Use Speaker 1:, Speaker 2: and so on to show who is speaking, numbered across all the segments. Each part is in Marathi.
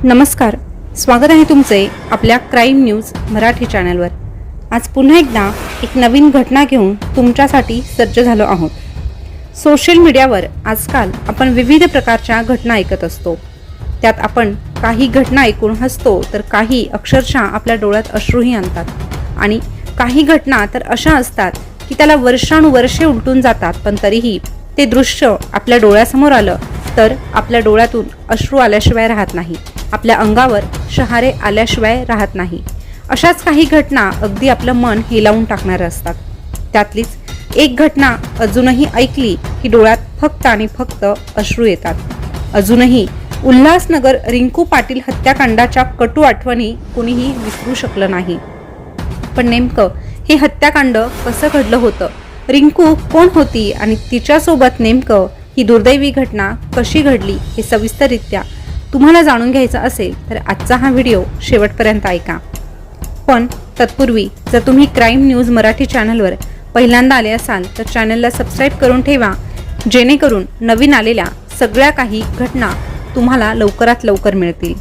Speaker 1: नमस्कार, स्वागत आहे तुमचे आपल्या क्राईम न्यूज मराठी चॅनलवर। आज पुन्हा एकदा एक नवीन घटना घेऊन तुमच्यासाठी सज्ज झालो आहोत। सोशल मीडियावर आजकाल आपण विविध प्रकारच्या घटना ऐकत असतो। त्यात आपण काही घटना ऐकून हसतो, तर काही अक्षरशः आपल्या डोळ्यात अश्रूही आणतात आणि काही घटना तर अशा असतात की त्याला वर्षानुवर्षे उलटून जातात, पण तरीही ते दृश्य आपल्या डोळ्यासमोर आलं तर आपल्या डोळ्यातून अश्रू आल्याशिवाय राहत नाही, आपल्या अंगावर शहारे आल्याशिवाय राहत नाही। अशाच काही घटना अगदी आपलं मन हेलावून टाकणाऱ्या असतात। त्यातलीच एक घटना अजूनही ऐकली की डोळ्यात फक्त आणि फक्त अश्रू येतात। अजूनही उल्हासनगर रिंकू पाटील हत्याकांडाच्या कटू आठवणी कोणीही विसरू शकलं नाही। पण नेमकं हे हत्याकांड कसं घडलं होतं, रिंकू कोण होती आणि तिच्यासोबत नेमकं ही दुर्दैवी घटना कशी घडली, हे सविस्तररित्या तुम्हाला जाणून घ्यायचं असेल तर आजचा हा व्हिडिओ शेवटपर्यंत ऐका। पण तत्पूर्वी जर तुम्ही क्राईम न्यूज मराठी चॅनलवर पहिल्यांदा आले असाल तर चॅनलला सबस्क्राईब करून ठेवा, जेणेकरून नवीन आलेल्या सगळ्या काही घटना तुम्हाला लवकरात लवकर मिळतील।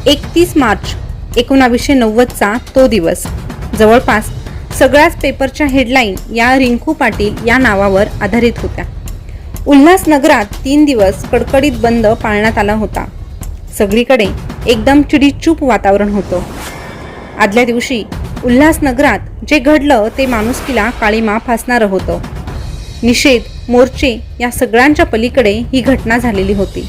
Speaker 1: 31 मार्च 1990चा तो दिवस। जवळपास सगळ्याच पेपरच्या हेडलाईन या रिंकू पाटील या नावावर आधारित होत्या। उल्हासनगरात 3 दिवस कडकडीत बंद पाळण्यात आला होता। सगळीकडे एकदम चिडीचूप वातावरण होतं। आदल्या दिवशी उल्हासनगरात जे घडलं ते माणुसकीला काळीमा फासणारं होतं। निषेध, मोर्चे या सगळ्यांच्या पलीकडे ही घटना झालेली होती।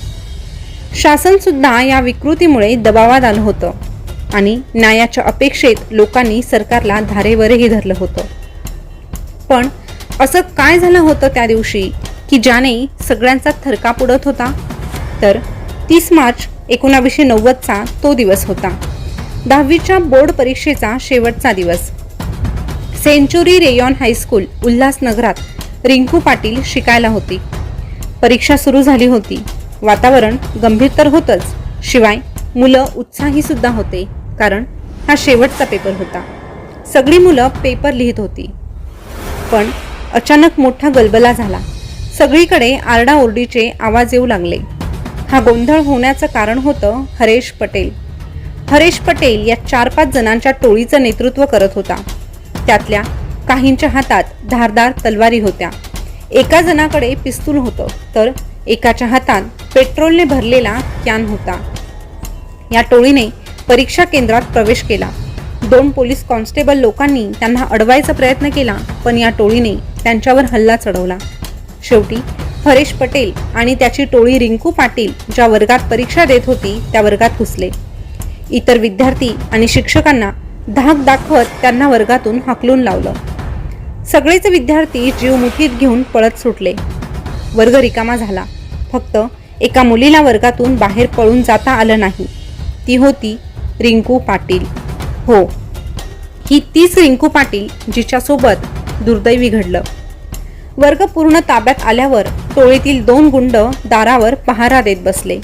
Speaker 1: शासन सुद्धा या विकृतीमुळे दबावात आलं होतं आणि न्यायाच्या अपेक्षेत लोकांनी सरकारला धारेवरही धरलं होतं। पण असं काय झालं होतं त्या दिवशी की ज्याने सगळ्यांचा थरकाप उडत होता? तर 30 मार्च 1990चा तो दिवस होता। 10वीच्या बोर्ड परीक्षेचा शेवटचा दिवस। सेंचुरी रेयॉन हायस्कूल उल्हासनगरात रिंकू पाटील शिकायला होती। परीक्षा सुरू झाली होती। वातावरण गंभीर तर होतंच, शिवाय मुलं उत्साही सुद्धा होते, कारण हा शेवटचा पेपर होता। सगळी मुलं पेपर लिहित होती। पण अचानक मोठा गलबला झाला। सगळीकडे आरडाओरडीचे आवाज येऊ लागले। हा गोंधळ होण्याचं कारण होतं हरेश पटेल। हरेश पटेल या 4-5 जणांच्या टोळीचं नेतृत्व करत होता। त्यातल्या काहींच्या हातात धारदार तलवारी होत्या। एका जणाकडे पिस्तूल होतं, तर एकाच्या हातात पेट्रोलने भरलेला कॅन होता। या टोळीने परीक्षा केंद्रात प्रवेश केला। 2 पोलीस कॉन्स्टेबल लोकांनी त्यांना अडवायचा प्रयत्न केला, पण या टोळीने त्यांच्यावर हल्ला चढवला। शेवटी हरेश पटेल आणि त्याची टोळी रिंकू पाटील ज्या वर्गात परीक्षा देत होती त्या वर्गात घुसले। इतर विद्यार्थी आणि शिक्षकांना धाक दाखवत त्यांना वर्गातून हाकलून लावलं। सगळेच विद्यार्थी जीव मुठीत घेऊन पळत सुटले। वर्ग रिकामा झाला। फक्त एका मुलीला वर्गातून बाहेर पळून जाता आलं नाही। ती होती रिंकू पाटील। हो, ही तीच रिंकू पाटील जिच्यासोबत दुर्दैवी घडलं। वर्ग पूर्ण ताब्यात आल्यावर टोळीतील 2 गुंड दारावर पहारा देत बसले।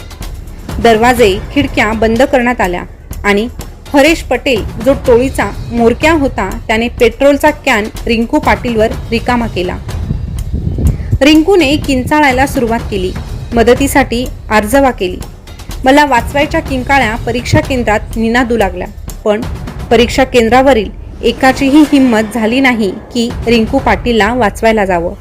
Speaker 1: दरवाजे खिडक्या बंद करण्यात आल्या आणि हरेश पटेल जो टोळीचा म्होरक्या होता त्याने पेट्रोलचा कॅन रिंकू पाटीलवर रिकामा केला। रिंकूने किंचाळायला सुरुवात केली, मदतीसाठी आर्जवा केली। मला वाचवायच्या किंकाळ्या परीक्षा केंद्रात निनादू लागल्या, पण परीक्षा केंद्रावरील एकाचीही हिंमत झाली नाही की रिंकू पाटीलला वाचवायला जावं।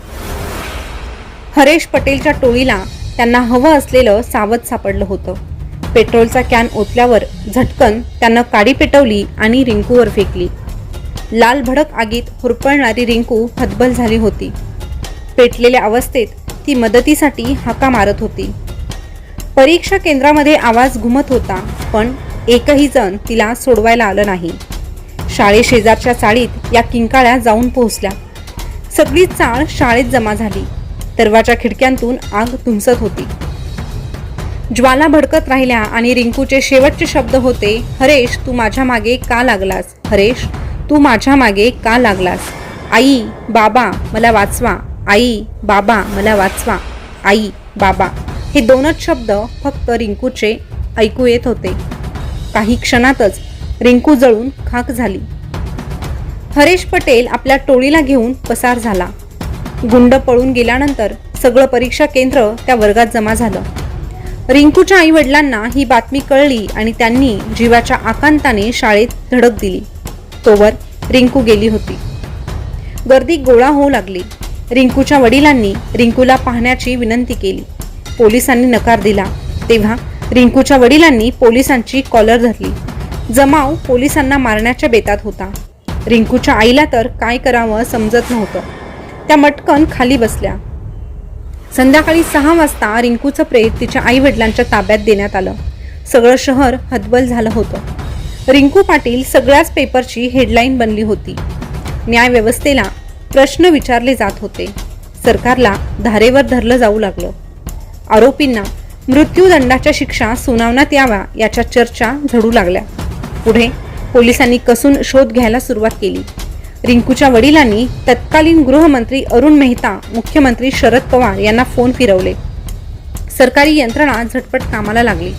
Speaker 1: हरेश पटेलच्या टोळीला त्यांना हवं असलेलं सावध सापडलं होतं। पेट्रोलचा कॅन ओतल्यावर झटकन त्यानं काडी पेटवली आणि रिंकूवर फेकली। लाल भडक आगीत हुरपळणारी रिंकू हतबल झाली होती। पेटलेल्या अवस्थेत ती मदतीसाठी हाका मारत होती। परीक्षा केंद्रामध्ये आवाज घुमत होता, पण एकही जण तिला सोडवायला आलं नाही। शाळेशेजारच्या चाळीत या किंकाळ्या जाऊन पोहोचल्या। सगळी चाळ शाळेत जमा झाली। दरवाजा खिडक्यांतून आग धुमसत होती। ज्वाला भडकत राहिल्या आणि रिंकूचे शेवटचे शब्द होते, हरेश तू माझ्या मागे का लागलास? हरेश तू माझ्या मागे का लागलास? आई, बाबा मला वाचवा। आई, बाबा मला वाचवा। आई, बाबा हे 2च शब्द फक्त रिंकूचे ऐकू येत होते। काही क्षणातच रिंकू जळून खाक झाली। हरेश पटेल आपल्या टोळीला घेऊन पसार झाला। गुंड पळून गेल्यानंतर सगळं परीक्षा केंद्र त्या वर्गात जमा झालं। रिंकूच्या आई वडिलांना ही बातमी कळली आणि त्यांनी जीवाच्या आकांताने शाळेत धडक दिली. तोवर रिंकू गेली होती. गर्दी गोळा होऊ लागली. रिंकूच्या वडिलांनी रिंकूला पाहण्याची विनंती केली. पोलिसांनी नकार दिला. तेव्हा रिंकूच्या वडिलांनी पोलिसांची कॉलर धरली. जमाव पोलिसांना मारण्याच्या बेतात होता. रिंकूच्या आईला तर काय करावं समजत नव्हतं. त्या मटकन खाली बसल्या. संध्याकाळी 6 वाजता रिंकूचं प्रेत तिच्या आई वडिलांच्या ताब्यात देण्यात आलं. सगळं शहर हतबल झालं होतं. रिंकू पाटील सगळ्याच पेपरची हेडलाईन बनली होती. न्यायव्यवस्थेला प्रश्न विचारले जात होते. सरकारला धारेवर धरलं जाऊ लागलं. आरोपींना मृत्यूदंडाच्या शिक्षा सुनावण्यात याव्या याच्या चर्चा झडू लागल्या. पुढे पोलिसांनी कसून शोध घ्यायला सुरुवात केली. रिंकूच्या वडिलांनी तत्कालीन गृहमंत्री अरुण मेहता, मुख्यमंत्री शरद पवार यांना फोन फिरवले. सरकारी यंत्रणा झटपट कामाला लागली.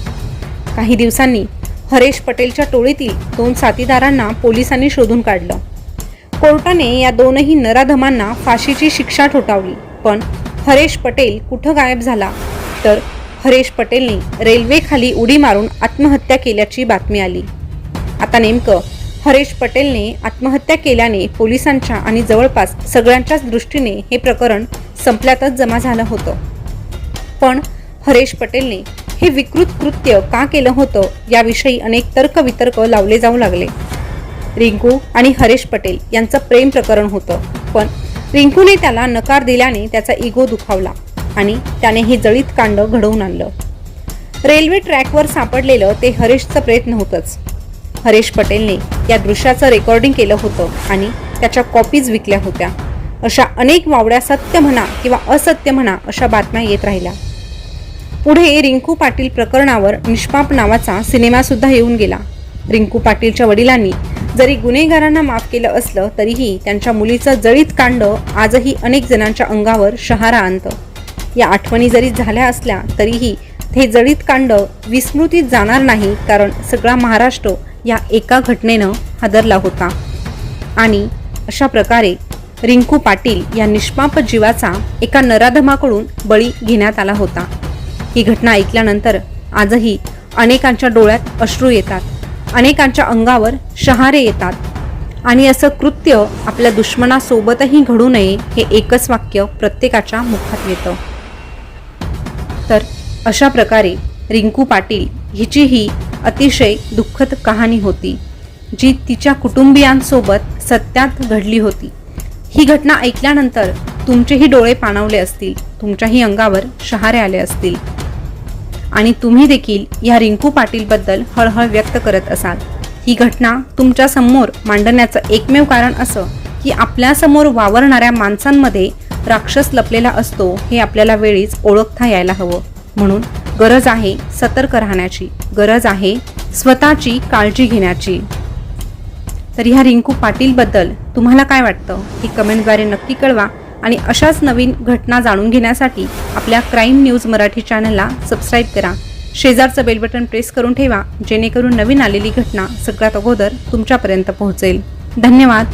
Speaker 1: काही दिवसांनी हरेश पटेलच्या टोळीतील 2 साथीदारांना पोलिसांनी शोधून काढलं. कोर्टाने या 2ही नराधमांना फाशीची शिक्षा ठोठावली. पण हरेश पटेल कुठं गायब झाला? तर हरेश पटेलने रेल्वेखाली उडी मारून आत्महत्या केल्याची बातमी आली. आता नेमकं हरेश पटेलने आत्महत्या केल्याने पोलिसांच्या आणि जवळपास सगळ्यांच्याच दृष्टीने हे प्रकरण संपल्यातच जमा झालं होतं. पण हरेश पटेलने हे विकृत कृत्य का केलं होतं याविषयी अनेक तर्कवितर्क लावले जाऊ लागले. रिंकू आणि हरेश पटेल यांचं प्रेम प्रकरण होतं. पण रिंकूने त्याला नकार दिल्याने त्याचा इगो दुखावला आणि त्याने हे जळीत कांड घडवून आणलं. रेल्वे ट्रॅकवर सापडलेलं ते हरेशचं प्रेत नव्हतंच. हरेश पटेलने या दृश्याचं रेकॉर्डिंग केलं होतं आणि त्याच्या कॉपीज विकल्या होत्या. अशा अनेक वावड्या सत्य म्हणा किंवा असत्य म्हणा अशा बातम्या येत राहिल्या. पुढे रिंकू पाटील प्रकरणावर निष्पाप नावाचा सिनेमा सुद्धा येऊन गेला. रिंकू पाटीलच्या वडिलांनी जरी गुन्हेगारांना माफ केलं असलं तरीही त्यांच्या मुलीचं जळीत कांड आजही अनेक जणांच्या अंगावर शहारा आणतं. या आठवणी जरी झाल्या असल्या तरीही हे जळीत कांड विस्मृतीत जाणार नाही, कारण सगळा महाराष्ट्र या एका घटनेनं हादरला होता. आणि अशा प्रकारे रिंकू पाटील या निष्पाप जीवाचा एका नराधमाकडून बळी घेण्यात आला होता. ही घटना ऐकल्यानंतर आजही अनेकांच्या डोळ्यात अश्रू येतात, अनेकांच्या अंगावर शहारे येतात. आणि असं कृत्य आपल्या दुश्मनासोबतही घडू नये हे एकच वाक्य प्रत्येकाच्या मुखात येतं. तर अशा प्रकारे रिंकू पाटील हिची ही अतिशय दुःखद कहाणी होती, जी तिच्या कुटुंबियांसोबत सत्यात घडली होती. ही घटना ऐकल्यानंतर तुमचेही डोळे पाणावले असतील, तुमच्याही अंगावर शहारे आले असतील आणि तुम्ही देखील या रिंकू पाटीलबद्दल हळहळ व्यक्त करत असाल. ही घटना तुमच्या समोर मांडण्याचं एकमेव कारण असं की आपल्यासमोर वावरणाऱ्या माणसांमध्ये राक्षस लपलेला असतो हे आपल्याला वेळीच ओळखता यायला हवं. म्हणून गरज आहे सतर्क राहण्याची, गरज आहे स्वतःची काळजी घेण्याची. तर ह्या रिंकू पाटीलबद्दल तुम्हाला काय वाटतं हे कमेंटद्वारे नक्की कळवा. आणि अशाच नवीन घटना जाणून घेण्यासाठी आपल्या क्राईम न्यूज मराठी चॅनलला सबस्क्राईब करा. शेजारचं बेल बटन प्रेस करून ठेवा, जेणेकरून नवीन आलेली घटना सगळ्यात अगोदर तुमच्यापर्यंत पोहोचेल. धन्यवाद.